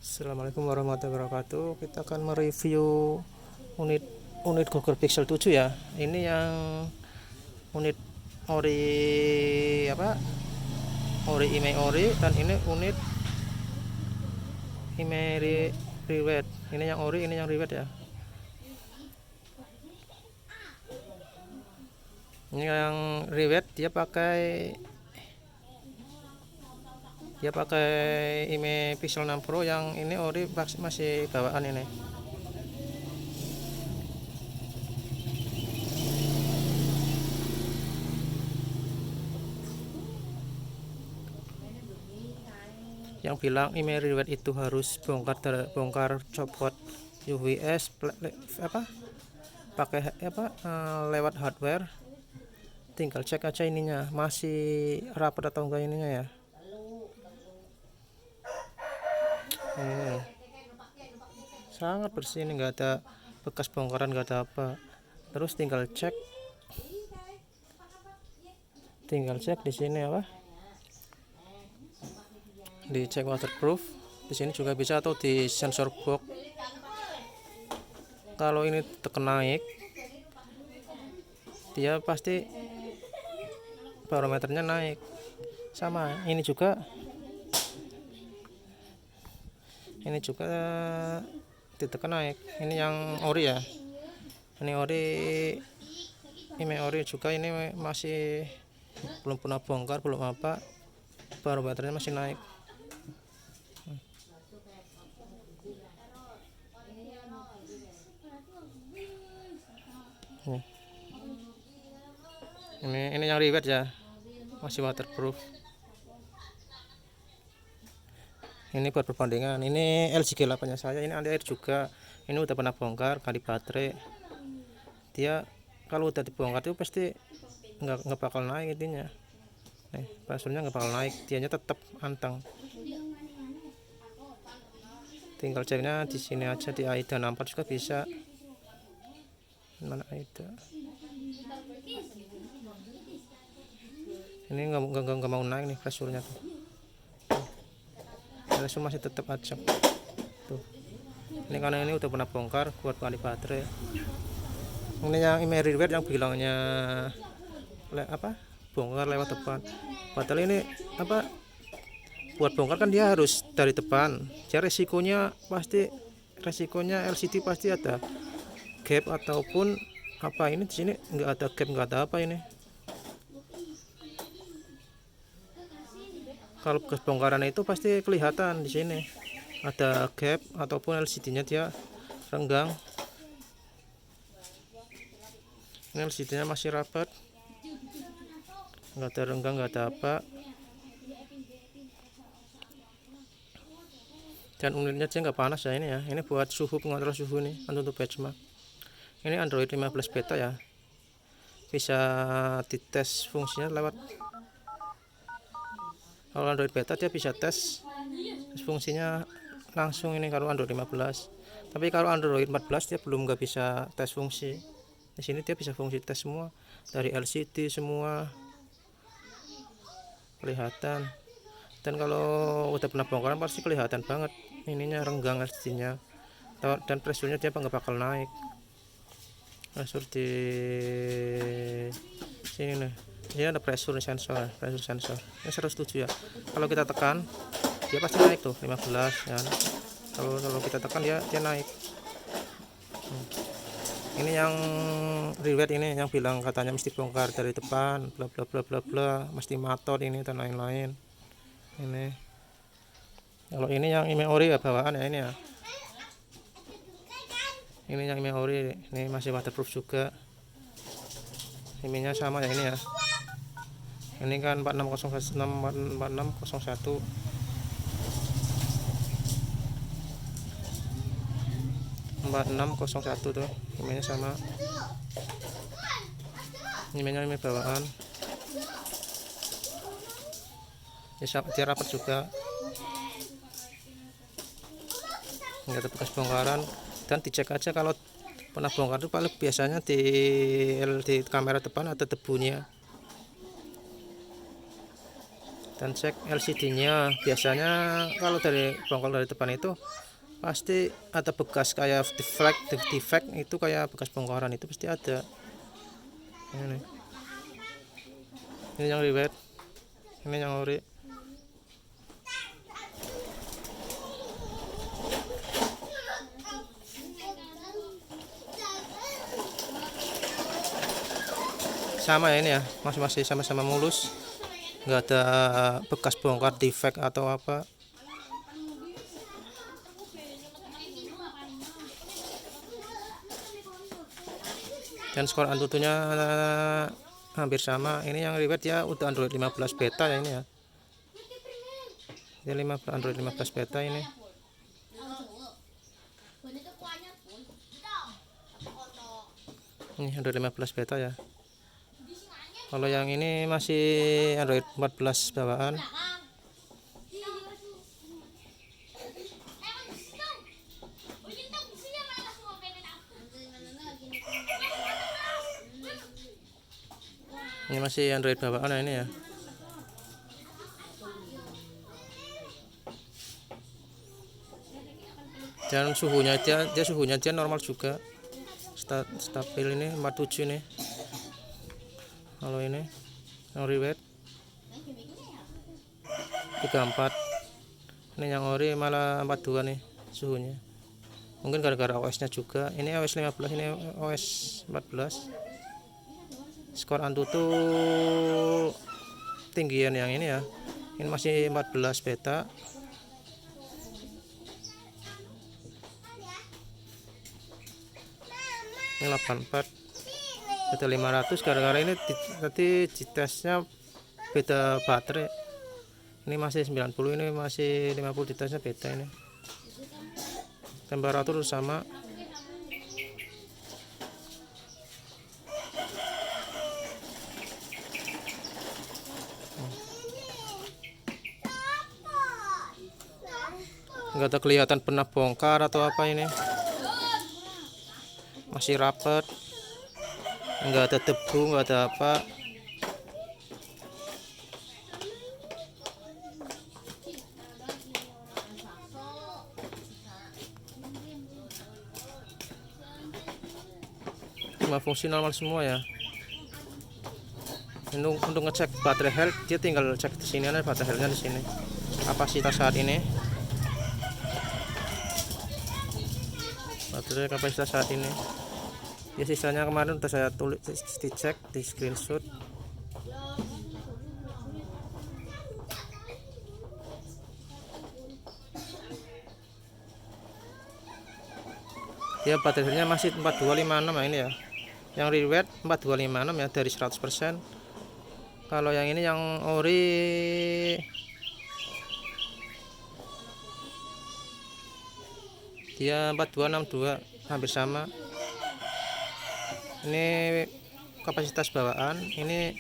Assalamualaikum warahmatullahi wabarakatuh. Kita akan mereview unit unit Google Pixel 7 ya. Ini yang unit ori apa? Ori IMEI ori, dan ini unit IMEI Rivet. Ini yang ori, ini yang Rivet ya. Ini yang Rivet dia pakai IMEI Pixel 6 Pro, yang ini ori masih bawaan ini. Yang bilang IMEI Rivet itu harus bongkar copot UVS pakai lewat hardware, tinggal cek aja ininya masih rapat atau enggak ininya ya. Ini sangat bersih, ini enggak ada bekas bongkaran, enggak ada apa. Terus tinggal cek di sini dicek waterproof. Di sini juga bisa, atau di sensor box. Kalau ini tekan naik, dia pasti barometernya naik. Sama ini juga ditekan naik. Ini yang ori ya. Ini ori IMEI ori juga, ini masih belum pernah bongkar, belum apa, barometernya masih naik. Ini yang Rivet ya, masih waterproof. Ini buat perbandingan. Ini LG G8 nya saya, ini anti air juga. Ini udah pernah bongkar, ganti baterai. Dia kalau udah dibongkar itu pasti nggak bakal naik intinya. Pasurnya nggak bakal naik, dianya tetap antang. Tinggal ceknya di sini aja, di AIDA 64 juga bisa. Mana AIDA? Ini nggak mau naik nih presurnya tuh. Presur masih tetap acak tuh. Ini karena ini udah pernah bongkar buat ganti baterai. Ini yang IMEI Rivet yang bilangnya bongkar lewat depan. Padahal ini buat bongkar kan dia harus dari depan. Jadi resikonya LCD pasti ada gap ataupun apa. Ini di sini nggak ada gap, nggak ada apa ini. Kalau bekas bongkaran itu pasti kelihatan di sini ada gap ataupun LCD-nya dia renggang. Ini LCD-nya masih rapat, nggak ada renggang, nggak ada apa. Dan unitnya aja nggak panas ya ini ya. Ini buat suhu, pengontrol suhu nih, untuk benchmark. Ini Android 15 beta ya. Bisa dites fungsinya lewat. Kalau Android beta dia bisa tes fungsinya langsung ini kalau Android 15. Tapi kalau Android 14 dia belum, nggak bisa tes fungsi. Di sini dia bisa fungsi tes semua, dari LCD semua kelihatan. Dan kalau udah pernah bongkaran pasti kelihatan banget ininya renggang LCD-nya. Dan presurnya dia nggak bakal naik. Presur di sini nih. Ini ada pressure sensor. Ini 107 ya. Kalau kita tekan dia pasti naik tuh 15 ya. Kalau kita tekan dia naik. Ini yang Rivet ini yang bilang katanya mesti bongkar dari depan, bla bla bla bla bla, mesti matot ini dan lain-lain. Ini kalau ini yang IMEI ori ya bawaan ya ini ya. Ini yang IMEI ori, ini masih waterproof juga. IMEI-nya sama ya ini ya. Ini kan 4601 tuh, IMEI-nya sama. IMEI-nya IMEI bawaan. Dia rapat juga, nggak ada bekas bongkaran. Dan dicek aja kalau pernah bongkar itu paling biasanya di kamera depan ada debunya. dan cek LCD-nya. Biasanya kalau dari bongkar dari depan itu pasti ada bekas kayak defect itu, kayak bekas bongkaran itu pasti ada. Ini yang riwet, ini yang ori. Sama ya, ini ya, masih sama-sama mulus, nggak ada bekas bongkar defect atau apa. Dan skor Antutunya hampir sama. Ini yang riwet ya udah Android 15 beta ya, ini ya. Ini Android 15 beta ini. Ini Android 15 beta ya. Kalau yang ini masih Android 14 bawaan. Ini masih Android bawaan ya, ini ya. Dan suhunya dia normal juga. Stabil ini 47 nih. Kalau ini yang riwet 34. Ini yang ori malah 42 nih suhunya. Mungkin gara-gara OS-nya juga. Ini OS 15, ini OS 14. Skor Antutu tinggian yang ini ya. Ini masih 14 beta. Ini 84 beta 500. Gara-gara ini tadi di tesnya beda baterai. Ini masih 90, ini masih 50 di tesnya beta ini. Temperatur sama. Nggak ada kelihatan pernah bongkar atau apa ini. Masih rapet. Nggak ada debu, nggak ada apa. Cuma fungsi normal semua ya. Untuk ngecek baterai health, dia tinggal cek di sini, ada baterai healthnya di sini. Kapasitas saat ini. Baterai kapasitas saat ini. Ya sisanya kemarin udah saya tulis, dicek di screenshot. Ya baterainya masih 4256 ya, ini ya. Yang riwet 4256 ya dari 100%. Kalau yang ini yang ori dia 4262, hampir sama. Ini kapasitas bawaan, ini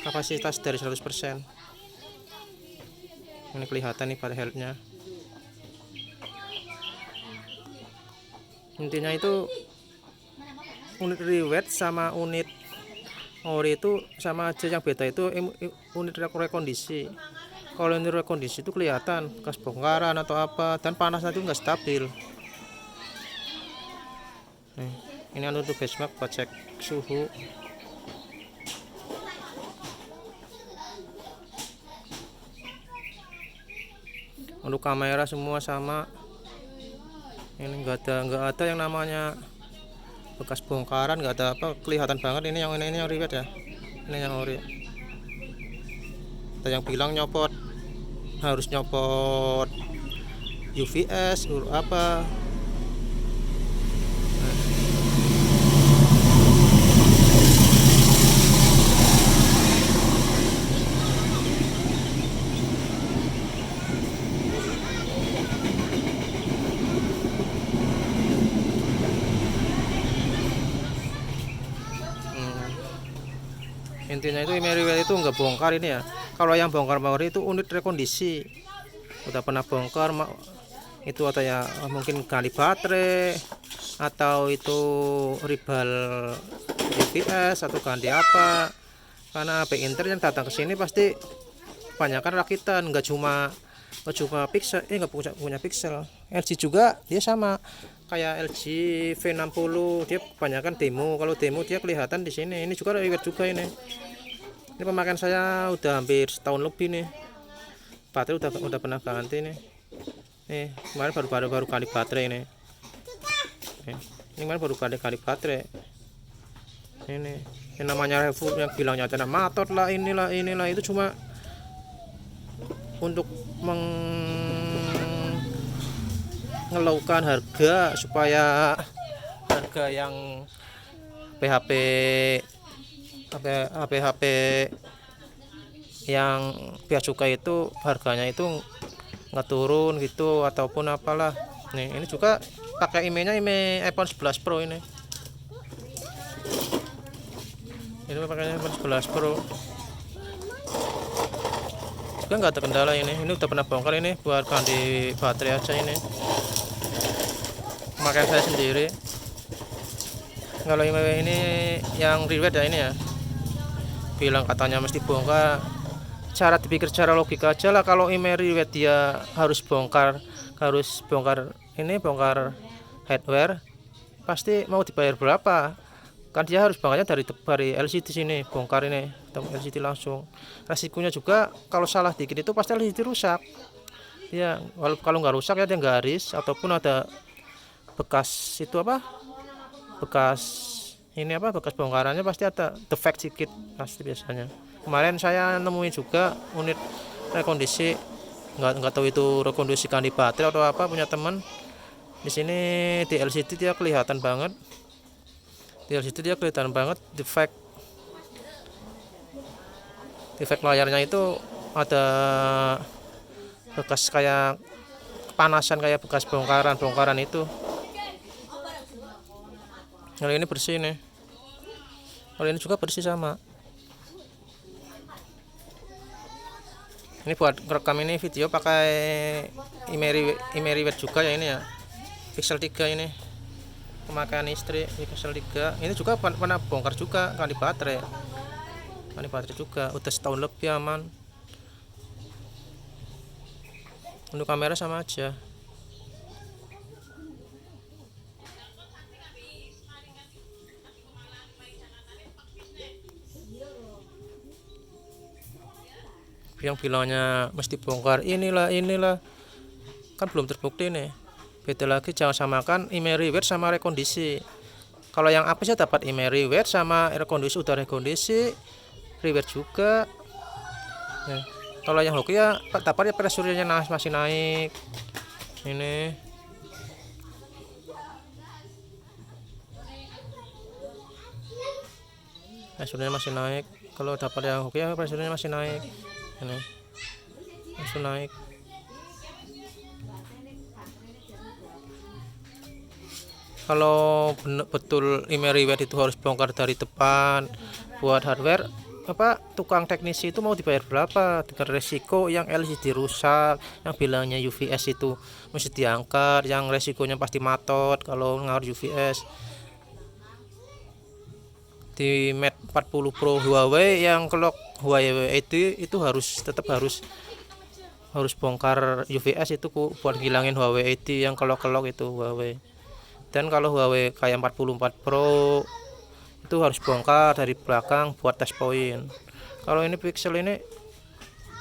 kapasitas dari 100%. Ini kelihatan nih pada healthnya. Intinya itu unit riwet sama unit ori itu sama aja. Yang beta itu unit rekondisi. Kalau unit rekondisi itu kelihatan bekas bongkaran atau apa, dan panasnya itu nggak stabil. Ini untuk benchmark buat cek suhu. Untuk kamera semua sama. Ini nggak ada yang namanya bekas bongkaran, nggak ada apa, kelihatan banget. Ini yang riwet ya, ini yang ori. Ada yang bilang harus nyopot UVS apa. Intinya itu riwet itu nggak bongkar ini ya. Kalau yang bongkar itu unit rekondisi, udah pernah bongkar itu, atau ya mungkin ganti baterai, atau itu ribal GPS atau ganti apa. Karena HP Inter yang datang ke sini pasti kebanyakan rakitan, nggak cuma pixel, nggak punya pixel. LG juga dia sama kayak LG V60, dia kebanyakan demo. Kalau demo dia kelihatan di sini. Ini juga rewet juga ini. Ini pemakaian saya udah hampir setahun lebih nih. Baterai udah pernah ganti nih. Nih kemarin baru kali baterai ini. Ini kemarin baru kali baterai. Ini yang namanya review yang bilangnya channel matot lah, inilah itu cuma untuk mengelaukan harga supaya harga yang HP yang bea cukai itu harganya itu nggak turun gitu ataupun apalah. Nih ini juga pakai IMEI-nya IMEI iPhone 11 Pro ini pakainya iPhone 11 Pro juga nggak ada kendala. Ini udah pernah bongkar ini buat ganti baterai aja. Ini pemakaian saya sendiri. Kalau ini yang rewet ya, ini ya bilang katanya mesti bongkar, cara dipikir secara logika aja lah. Kalau email rewet dia harus bongkar ini, bongkar hardware, pasti mau dibayar berapa kan. Dia harus bongkarnya dari LCD sini, bongkar ini LCD langsung. Resikonya juga kalau salah dikit itu pasti LCD rusak ya. Kalau nggak rusak ya dia garis ataupun ada bekas itu apa, bekas bongkarannya pasti ada defect sedikit pasti biasanya. Kemarin saya nemuin juga unit rekondisi, nggak tahu itu rekondisi ganti baterai atau apa, punya teman di sini. Di LCD dia kelihatan banget, defect layarnya itu ada bekas kayak kepanasan, kayak bekas bongkaran itu. Kalau ini bersih nih, kalau ini juga bersih sama. Ini buat rekam ini video pakai IMEI rewet juga ya. Ini ya Pixel 3 ini pemakaian istri di Pixel 3. Ini juga pernah bongkar juga ganti baterai juga, udah setahun lebih aman. Untuk kamera sama aja. Yang bilangnya mesti bongkar inilah kan belum terbukti nih. Beda lagi, jangan samakan IMEI rewet sama rekondisi. Kalau yang aku sih dapat IMEI rewet sama rekondisi, udah rekondisi rewet juga. Nah, kalau yang hoki ya dapatnya pressure-nya masih naik. Ini pressure-nya masih naik. Kalau dapat yang hoki ya pressure-nya masih naik. Ini masih naik. Kalau betul IMEI rewet itu harus bongkar dari depan buat hardware, tukang teknisi itu mau dibayar berapa dengan resiko yang LCD rusak, yang bilangnya UVS itu mesti diangkat, yang resikonya pasti matot kalau ngaruh UVS. Di Mate 40 Pro Huawei yang clock Huawei itu tetap harus bongkar UVS itu buat ngilangin Huawei yang clock itu Huawei. Dan kalau Huawei kayak 44 Pro itu harus bongkar dari belakang buat test point. Kalau ini Pixel ini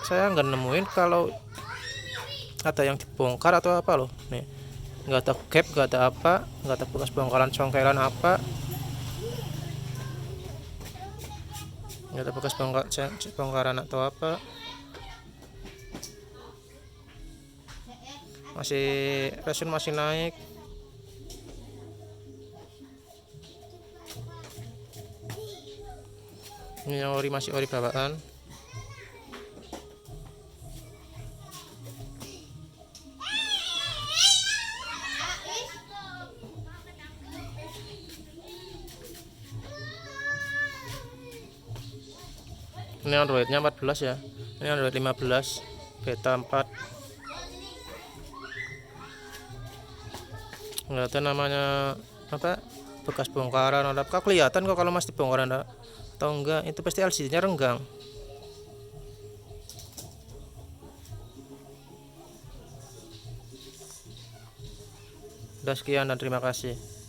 saya nggak nemuin kalau ada yang dibongkar atau apa loh. Nih nggak ada gap, nggak ada apa, nggak ada bekas bongkaran congkelan apa, nggak ada bekas bongkaran atau apa. Resolusi masih naik. Ini yang masih ori bawaan. Ini Androidnya 14 ya. Ini Android 15 beta 4. Nggak ada namanya bekas bongkaran atau apa. Kelihatan kok kalau masih bongkaran atau enggak, itu pasti LCD nya renggang. Udah sekian dan terima kasih.